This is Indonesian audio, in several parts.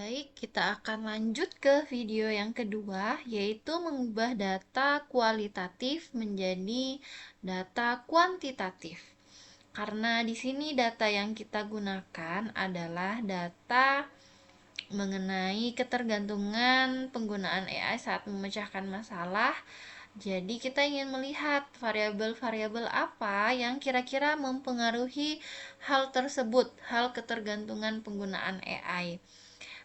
Baik, kita akan lanjut ke video yang kedua, yaitu mengubah data kualitatif menjadi data kuantitatif. Karena di sini data yang kita gunakan adalah data mengenai ketergantungan penggunaan AI saat memecahkan masalah. Jadi kita ingin melihat variabel-variabel apa yang kira-kira mempengaruhi hal tersebut, hal ketergantungan penggunaan AI.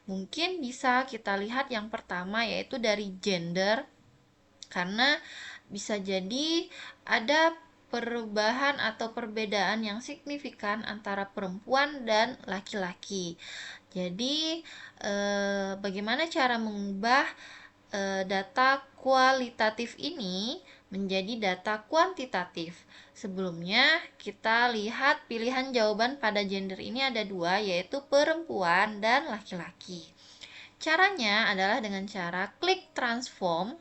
Mungkin bisa kita lihat yang pertama yaitu dari gender, karena bisa jadi ada perubahan atau perbedaan yang signifikan antara perempuan dan laki-laki. Jadi, bagaimana cara mengubah data kualitatif ini menjadi data kuantitatif? Sebelumnya, kita lihat pilihan jawaban pada gender ini ada dua, yaitu perempuan dan laki-laki. Caranya adalah dengan cara klik transform,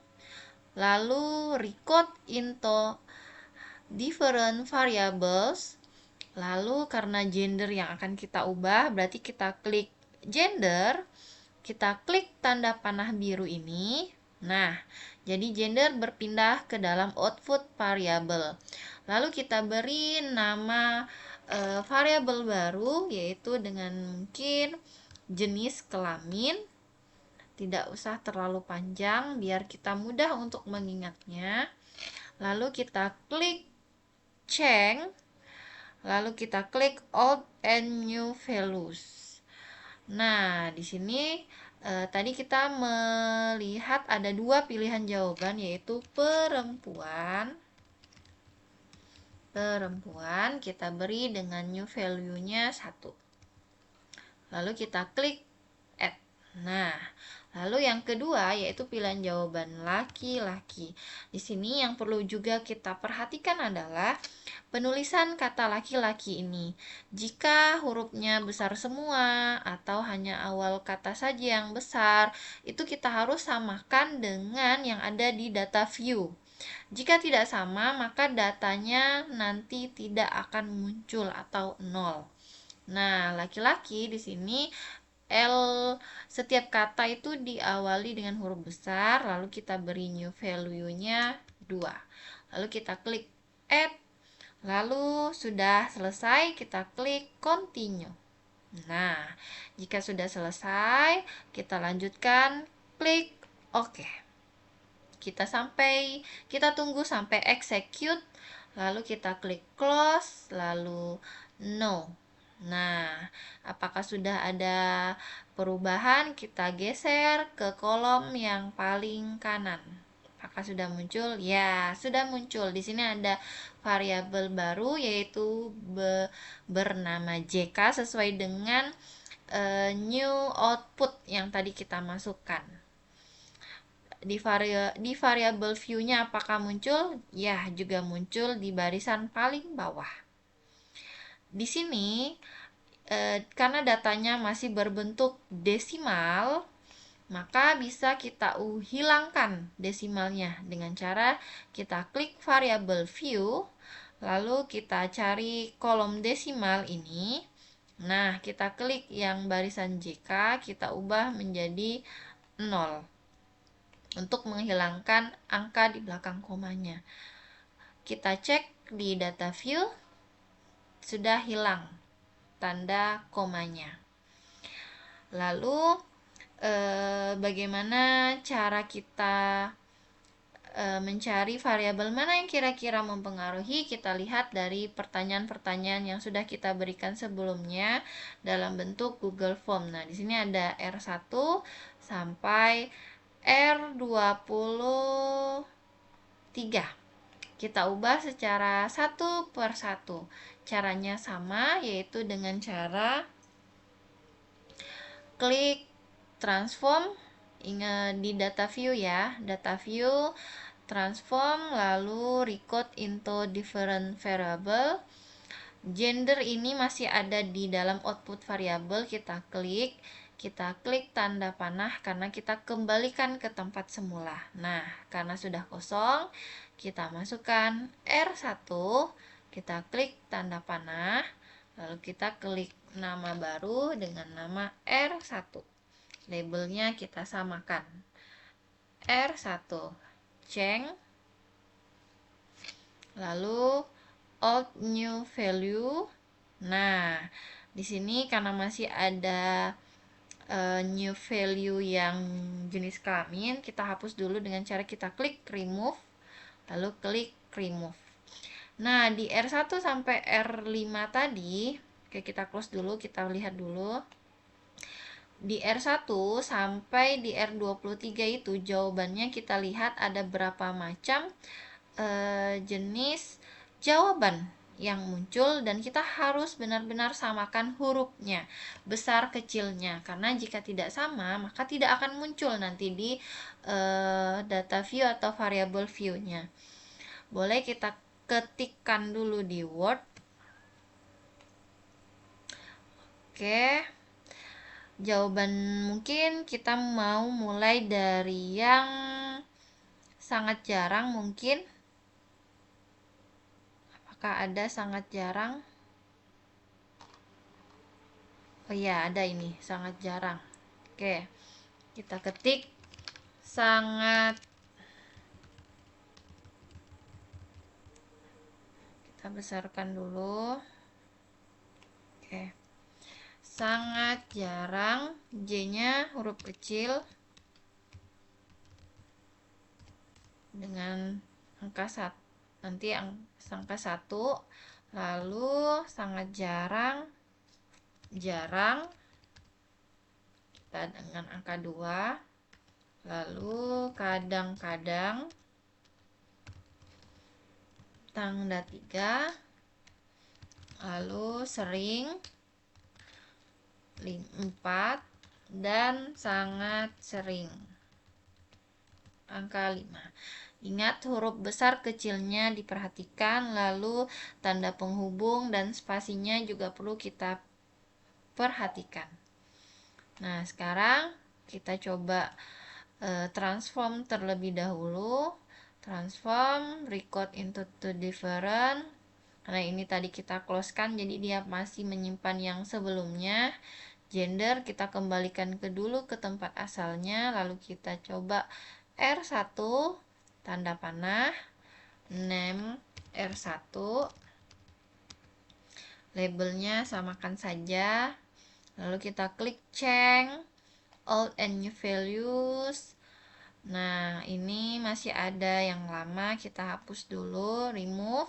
lalu record into different variables. Lalu karena gender yang akan kita ubah, berarti kita klik gender, kita klik tanda panah biru ini. Nah, jadi gender berpindah ke dalam output variable. Lalu kita beri nama variabel baru, yaitu dengan mungkin jenis kelamin. Tidak usah terlalu panjang biar kita mudah untuk mengingatnya. Lalu kita klik change, lalu kita klik old and new values. Nah, di sini tadi kita melihat ada dua pilihan jawaban, yaitu perempuan. Perempuan kita beri dengan new value-nya 1. Lalu kita klik add. Nah, lalu yang kedua yaitu pilihan jawaban laki-laki. Di sini yang perlu juga kita perhatikan adalah penulisan kata laki-laki ini. Jika hurufnya besar semua atau hanya awal kata saja yang besar, itu kita harus samakan dengan yang ada di data view. Jika tidak sama, maka datanya nanti tidak akan muncul atau 0. Nah, laki-laki di sini L setiap kata itu diawali dengan huruf besar, lalu kita beri new value-nya 2. Lalu kita klik add. Lalu sudah selesai, kita klik continue. Nah, jika sudah selesai, kita lanjutkan klik OK. Kita tunggu sampai execute, lalu kita klik close, lalu no. Nah, apakah sudah ada perubahan? Kita geser ke kolom yang paling kanan. Apakah sudah muncul? Ya, sudah muncul. Di sini ada variabel baru yaitu bernama JK sesuai dengan new output yang tadi kita masukkan. Di variabel view-nya apakah muncul? Ya, juga muncul di barisan paling bawah. Di sini karena datanya masih berbentuk desimal, maka bisa kita hilangkan desimalnya dengan cara kita klik variabel view, lalu kita cari kolom desimal ini. Nah, kita klik yang barisan JK, kita ubah menjadi 0 untuk menghilangkan angka di belakang komanya. Kita cek di data view, sudah hilang tanda komanya. Lalu bagaimana cara kita mencari variabel mana yang kira-kira mempengaruhi? Kita lihat dari pertanyaan-pertanyaan yang sudah kita berikan sebelumnya dalam bentuk Google Form. Nah, di sini ada R1 sampai R23. Kita ubah secara satu per satu. Caranya sama, yaitu dengan cara klik transform. Ingat di data view ya, data view, transform, lalu record into different variable. Gender ini masih ada di dalam output variable, kita klik tanda panah karena kita kembalikan ke tempat semula. Nah, karena sudah kosong, kita masukkan R1, kita klik tanda panah, lalu kita klik nama baru dengan nama R1. Labelnya kita samakan. R1 Cheng, lalu old new value. Nah, di sini karena masih ada new value yang jenis kelamin, kita hapus dulu dengan cara kita klik remove, lalu klik remove. Nah, di R1 sampai R5 tadi, oke, kita close dulu, kita lihat dulu. Di R1 sampai di R23 itu jawabannya kita lihat ada berapa macam jenis jawaban yang muncul, dan kita harus benar-benar samakan hurufnya, besar kecilnya, karena jika tidak sama maka tidak akan muncul nanti di data view atau variable view-nya. Boleh kita ketikkan dulu di Word. Oke, jawaban mungkin kita mau mulai dari yang sangat jarang mungkin. Apakah ada sangat jarang? Oh iya, ada ini, sangat jarang. Oke, kita ketik sangat. Kita besarkan dulu. Oke. Sangat jarang, J-nya huruf kecil dengan angka 1. Nanti angka 1, lalu sangat jarang, jarang, kita dengan angka 2, lalu kadang-kadang, tanda 3, lalu sering, 4, dan sangat sering, angka 5. Ingat, huruf besar kecilnya diperhatikan, lalu tanda penghubung dan spasinya juga perlu kita perhatikan. Nah, sekarang kita coba transform terlebih dahulu. Transform record into two different. Karena ini tadi kita close kan, jadi dia masih menyimpan yang sebelumnya. Gender kita kembalikan dulu ke tempat asalnya, lalu kita coba R1 tanda panah, name R1, labelnya samakan saja, lalu kita klik change old and new values. Nah, ini masih ada yang lama, kita hapus dulu, remove,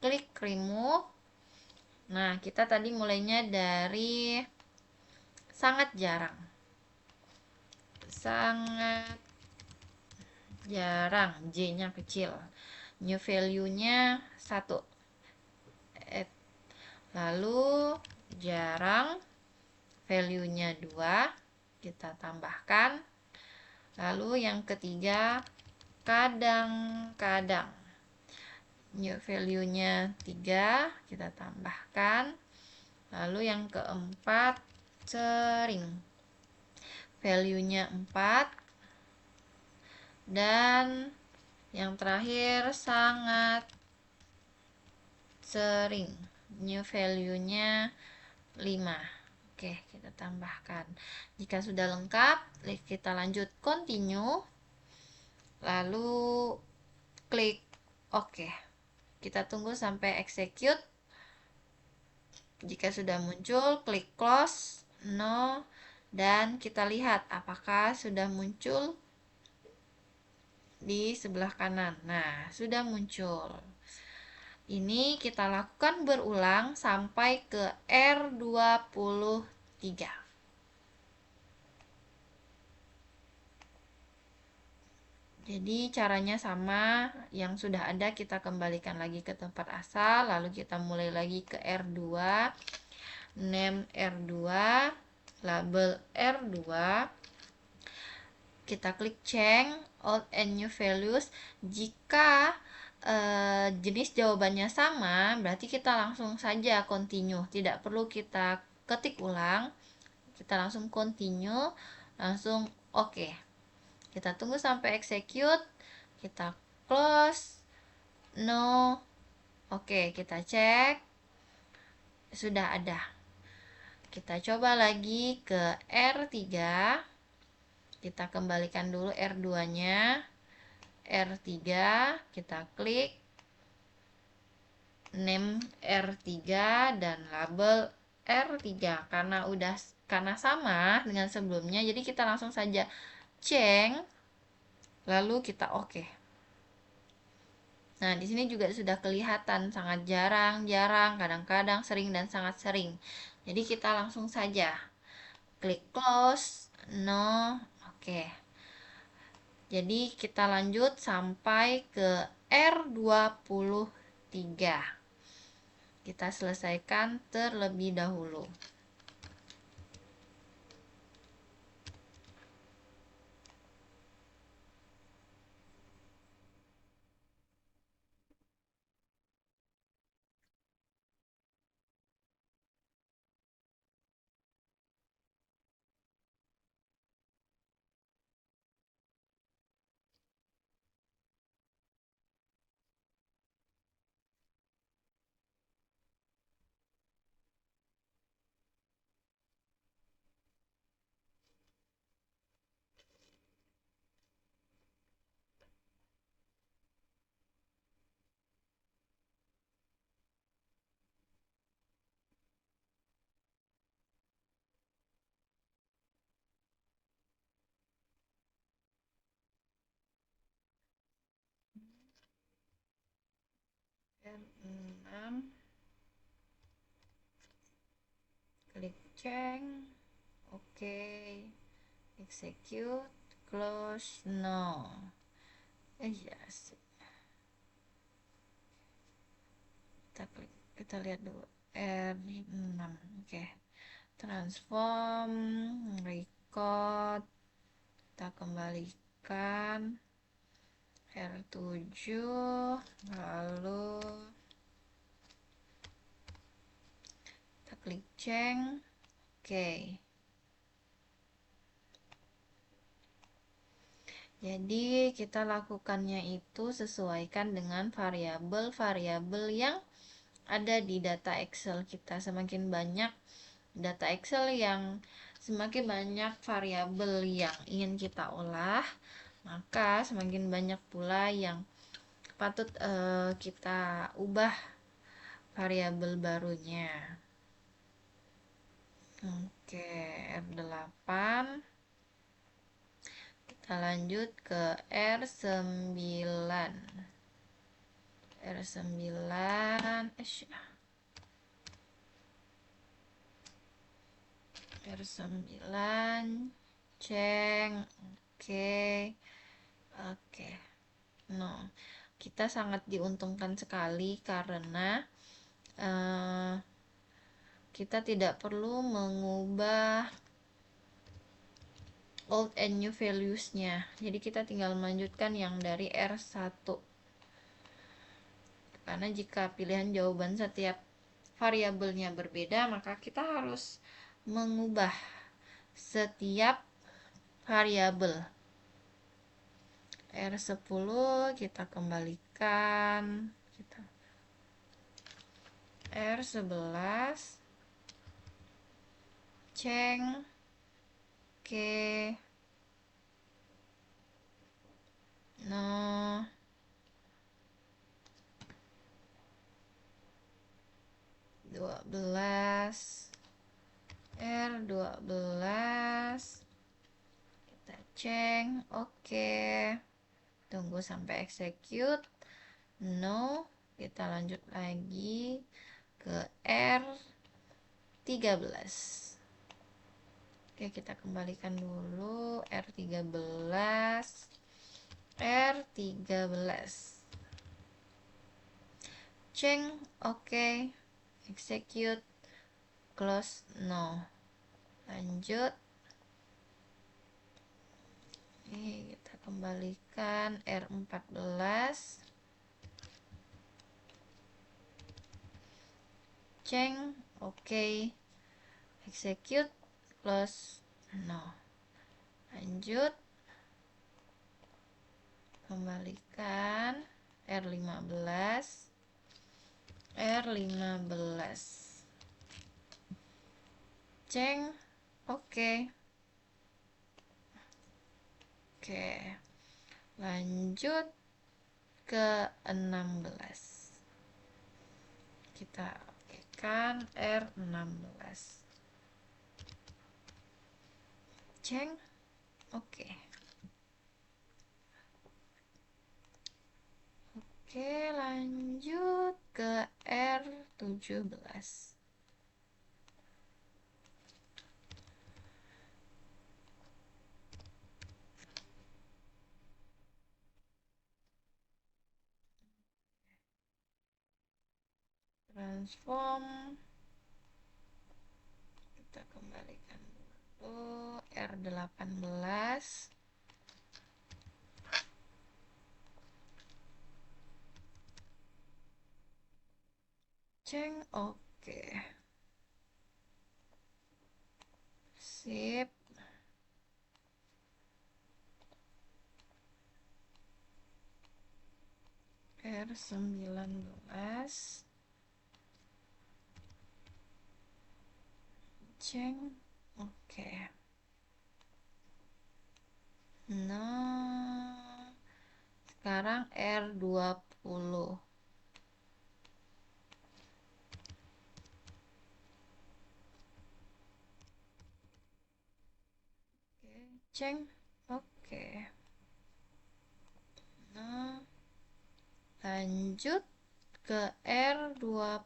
klik remove. Nah, kita tadi mulainya dari sangat jarang, sangat jarang, J-nya kecil, new value-nya 1, lalu jarang, value-nya 2, kita tambahkan, lalu yang ketiga kadang-kadang, new value-nya 3, kita tambahkan, lalu yang keempat sering, value-nya 4, dan yang terakhir sangat sering, new value-nya 5. Oke, kita tambahkan. Jika sudah lengkap, kita lanjut continue, lalu klik OK. Kita tunggu sampai execute. Jika sudah muncul, klik close, no, dan kita lihat apakah sudah muncul di sebelah kanan. Nah, sudah muncul. Ini kita lakukan berulang sampai ke R23. Jadi caranya sama, yang sudah ada kita kembalikan lagi ke tempat asal, lalu kita mulai lagi ke R2, name R2, label R2, kita klik change old and new values. Jika jenis jawabannya sama, berarti kita langsung saja continue, tidak perlu kita ketik ulang, kita langsung continue, langsung OK. Kita tunggu sampai execute, kita close, no, OK, kita cek, sudah ada. Kita coba lagi ke R3, Kita kembalikan dulu R2-nya. R3, kita klik name R3 dan label R3 karena sama dengan sebelumnya, jadi kita langsung saja ceng, lalu kita oke. Nah, di sini juga sudah kelihatan sangat jarang, kadang-kadang sering, dan sangat sering. Jadi kita langsung saja klik close, no, oke. Jadi kita lanjut sampai ke R23. Kita selesaikan terlebih dahulu. R6, klik ceng, oke, execute, close, no. Yes. Kita lihat dulu R6, oke. Transform, record, kita kembalikan R7, lalu kita klik ceng, oke. Jadi kita lakukannya itu sesuaikan dengan variabel-variabel yang ada di data Excel kita. Semakin banyak data Excel semakin banyak variabel yang ingin kita olah, maka semakin banyak pula yang patut kita ubah variabel barunya. Oke, R8. Kita lanjut ke R9. R9 ceng, oke. No, kita sangat diuntungkan sekali karena kita tidak perlu mengubah old and new values-nya. Jadi kita tinggal melanjutkan yang dari R1. Karena jika pilihan jawaban setiap variabelnya berbeda, maka kita harus mengubah setiap variabel. R10 kita kembalikan, R11 ceng, oke, no, R12 kita ceng, oke. Tunggu sampai execute, no. Kita lanjut lagi ke R13. Oke, kita kembalikan dulu R13. Ceng, oke. Execute, close, no. Lanjut. Ini kita kembalikan R14. Ceng, oke. Execute, close, no. Lanjut. Kembalikan R15. Ceng, oke. Oke, lanjut ke 16. Kita okekan R16. Ceng. Oke. Oke, lanjut ke R17. Transform. Kita kembalikan dulu R18. Ceng. Oke. Sip. R19. Ceng. Oke. Nah, sekarang R20. Oke, ceng. Oke. Nah, lanjut ke R21.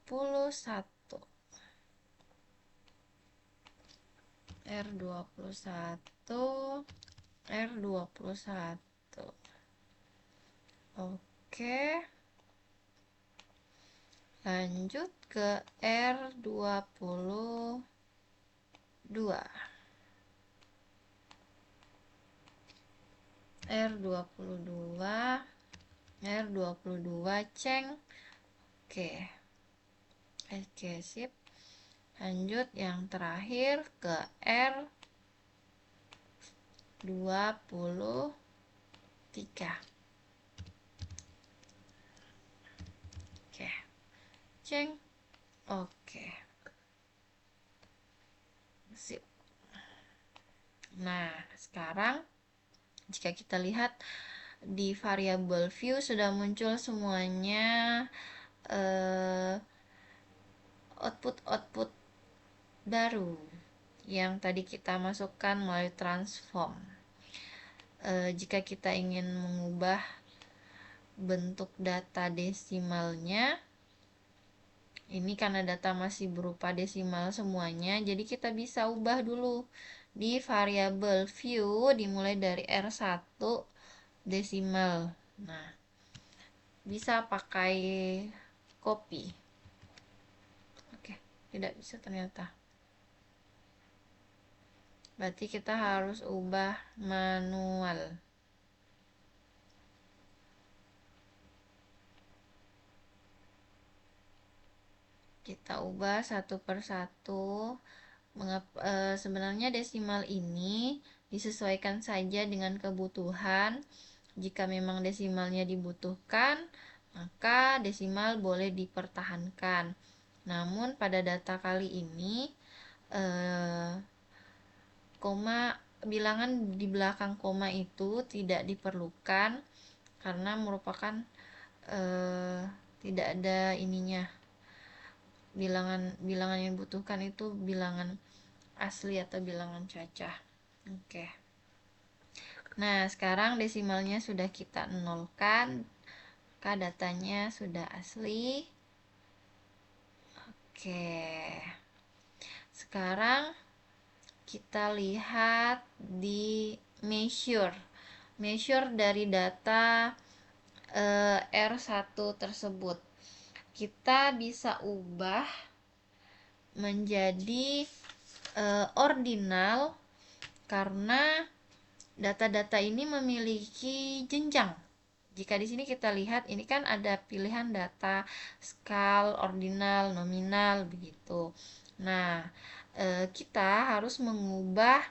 R21. R21. Oke. Lanjut ke R22. R22. R22, ceng. Oke. Oke, sip. Lanjut yang terakhir ke R23. Oke. Ceng. Oke. Sip. Nah, sekarang jika kita lihat di variabel view sudah muncul semuanya output baru yang tadi kita masukkan melalui transform. Jika kita ingin mengubah bentuk data desimalnya, ini karena data masih berupa desimal semuanya, jadi kita bisa ubah dulu di variabel view dimulai dari R1 desimal. Nah, bisa pakai copy. Oke, tidak bisa ternyata. Berarti kita harus ubah manual. Kita ubah satu persatu. Sebenarnya desimal ini disesuaikan saja dengan kebutuhan. Jika memang desimalnya dibutuhkan, maka desimal boleh dipertahankan. Namun pada data kali ini koma, bilangan di belakang koma itu tidak diperlukan karena merupakan tidak ada ininya. Bilangan yang dibutuhkan itu bilangan asli atau bilangan cacah. Oke. Nah, sekarang desimalnya sudah kita nolkan, maka datanya sudah asli. Oke. Sekarang kita lihat di measure dari data R1 tersebut. Kita bisa ubah menjadi ordinal karena data-data ini memiliki jenjang. Jika di sini kita lihat, ini kan ada pilihan data skal, ordinal, nominal, begitu. Nah, kita harus mengubah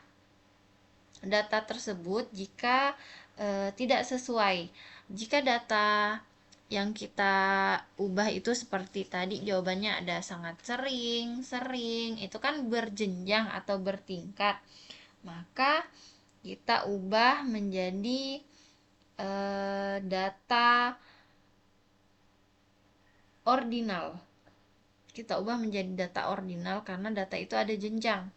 data tersebut jika tidak sesuai. Jika data yang kita ubah itu seperti tadi jawabannya ada sangat sering, itu kan berjenjang atau bertingkat. Maka kita ubah menjadi data ordinal. Kita ubah menjadi data ordinal karena data itu ada jenjang.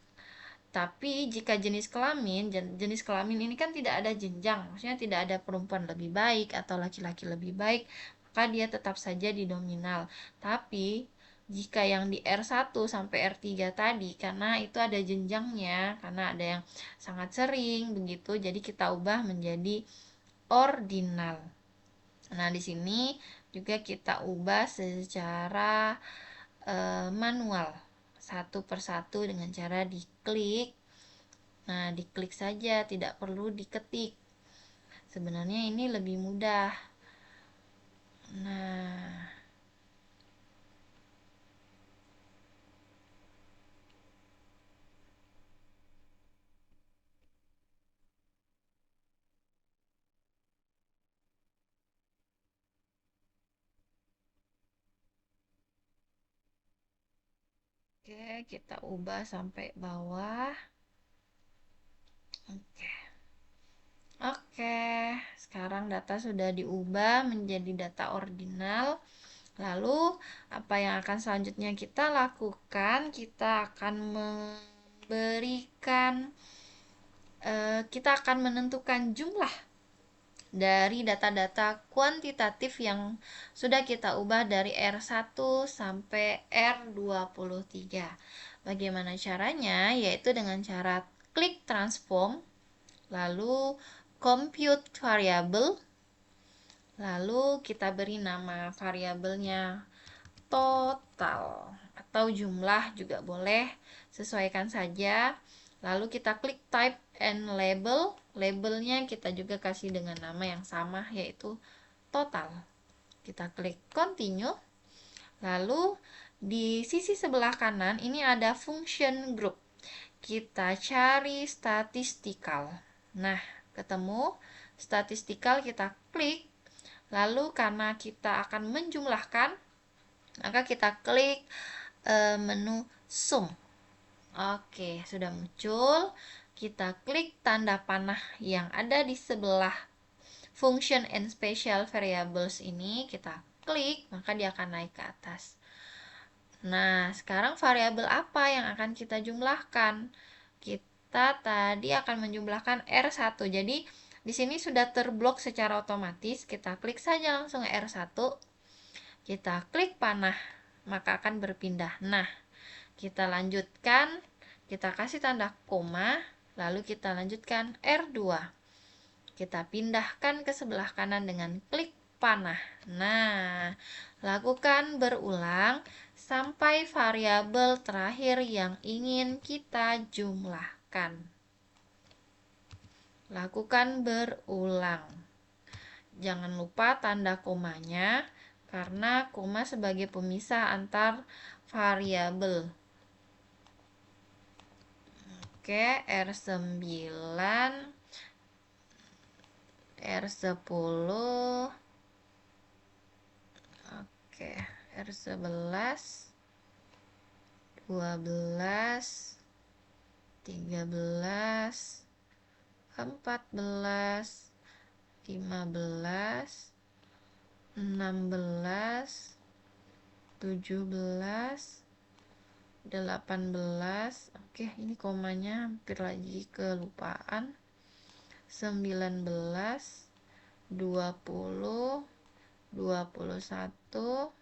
Tapi jika jenis kelamin ini kan tidak ada jenjang, maksudnya tidak ada perempuan lebih baik atau laki-laki lebih baik, maka dia tetap saja di nominal. Tapi jika yang di R1 sampai R3 tadi, karena itu ada jenjangnya, karena ada yang sangat sering begitu, jadi kita ubah menjadi ordinal. Nah, di sini juga kita ubah secara manual satu persatu dengan cara diklik. Nah, diklik saja, tidak perlu diketik. Sebenarnya ini lebih mudah. Nah, oke, kita ubah sampai bawah. Oke. Oke, sekarang data sudah diubah menjadi data ordinal. Lalu, apa yang akan selanjutnya kita lakukan? Kita akan kita akan menentukan jumlah dari data-data kuantitatif yang sudah kita ubah dari R1 sampai R23. Bagaimana caranya? Yaitu dengan cara klik transform, lalu compute variable, lalu kita beri nama variabelnya total atau jumlah juga boleh, sesuaikan saja. Lalu kita klik type and label, labelnya kita juga kasih dengan nama yang sama yaitu total. Kita klik continue. Lalu di sisi sebelah kanan ini ada function group, kita cari statistical. Nah, ketemu statistical, kita klik. Lalu karena kita akan menjumlahkan, maka kita klik menu sum. Oke, sudah muncul. Kita klik tanda panah yang ada di sebelah function and special variables ini, kita klik, maka dia akan naik ke atas. Nah, sekarang variabel apa yang akan kita jumlahkan? Kita tadi akan menjumlahkan R1. Jadi, di sini sudah terblok secara otomatis. Kita klik saja langsung R1. Kita klik panah, maka akan berpindah. Nah, kita lanjutkan, kita kasih tanda koma, lalu kita lanjutkan R2. Kita pindahkan ke sebelah kanan dengan klik panah. Nah, lakukan berulang sampai variabel terakhir yang ingin kita jumlahkan. Lakukan berulang. Jangan lupa tanda komanya, karena koma sebagai pemisah antar variabel. Oke, R9, R10, oke, R11, 12, 13, 14, 15, 16, 17, 18. Oke, ini komanya hampir lagi kelupaan. 19, 20, 21,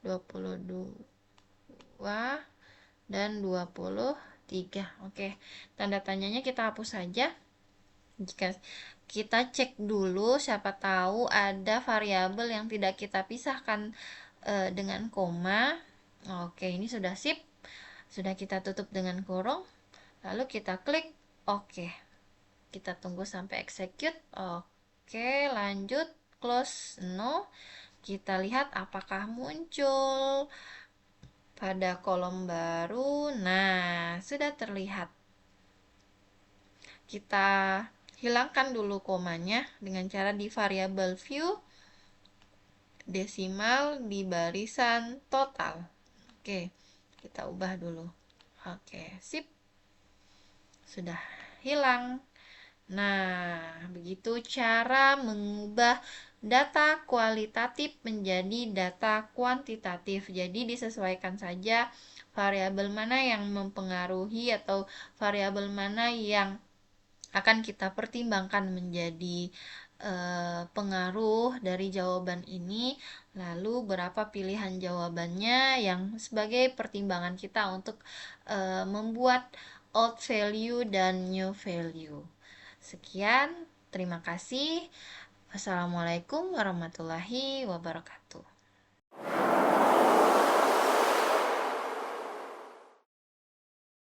22, dan 23. Oke, tanda tanyanya kita hapus saja. Jika kita cek dulu, siapa tahu ada variabel yang tidak kita pisahkan dengan koma. Oke, ini sudah sip. Sudah kita tutup dengan kurung. Lalu kita klik oke. Kita tunggu sampai execute. Oke, lanjut, close, no. Kita lihat apakah muncul pada kolom baru. Nah, sudah terlihat. Kita hilangkan dulu komanya dengan cara di variable view, desimal di barisan total. Oke, kita ubah dulu. Oke, sip. Sudah hilang. Nah, begitu cara mengubah data kualitatif menjadi data kuantitatif. Jadi disesuaikan saja variabel mana yang mempengaruhi atau variabel mana yang akan kita pertimbangkan menjadi pengaruh dari jawaban ini, lalu berapa pilihan jawabannya yang sebagai pertimbangan kita untuk membuat old value dan new value. Sekian, terima kasih. Wassalamualaikum warahmatullahi wabarakatuh.